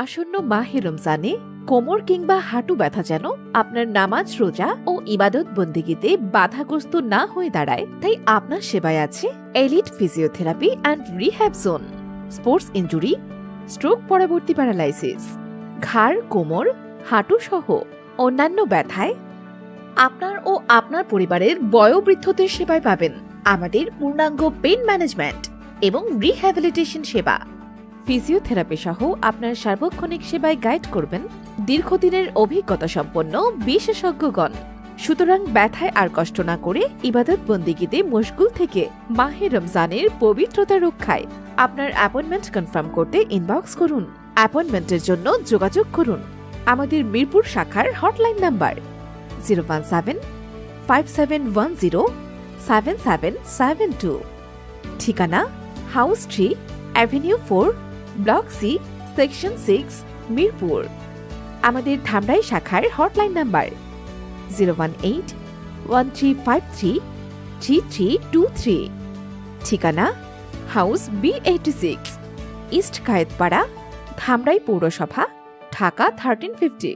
আসন্ন মাহে রমজানে কোমর কিংবা হাঁটু ব্যথা যেন আপনার নামাজ রোজা ও ইবাদত বন্দিগিতে বাধাগ্রস্ত না হয়ে দাঁড়ায়, তাই আপনার সেবায় আছে elite physiotherapy and rehab zone. Sports injury, stroke পরবর্তী প্যারালাইসিস, ঘাড় কোমর হাঁটু সহ অন্যান্য ব্যথায় আপনার ও আপনার পরিবারের বয়োবৃদ্ধদের সেবায় পাবেন আমাদের পূর্ণাঙ্গ পেইন ম্যানেজমেন্ট এবং রিহ্যাবিলিটেশন সেবা। ফিজিওথেরাপি সহ আপনার সার্বক্ষণিক সেবায় গাইড করবেন দীর্ঘদিনের অভিজ্ঞতা সম্পন্ন বিশেষজ্ঞগণ। সুতরাং ব্যথায় আর কষ্ট না করে ইবাদত বন্দিগিতে মশগুল থেকে মাহে রমজানের পবিত্রতা রক্ষায় আপনার অ্যাপয়েন্টমেন্ট কনফার্ম করতে ইনবক্স করুন। অ্যাপয়েন্টমেন্টের জন্য যোগাযোগ করুন আমাদের মিরপুর শাখার হটলাইন নাম্বার 01757107772। ঠিকানা house 3, avenue 4, block C, section 6, Mirpur. আমাদের ধামরাই শাখার হটলাইন নাম্বার 01813533323। ঠিকানা house B86, east Kayetpara, Dhamrai পৌরসভা, ঢাকা 1350।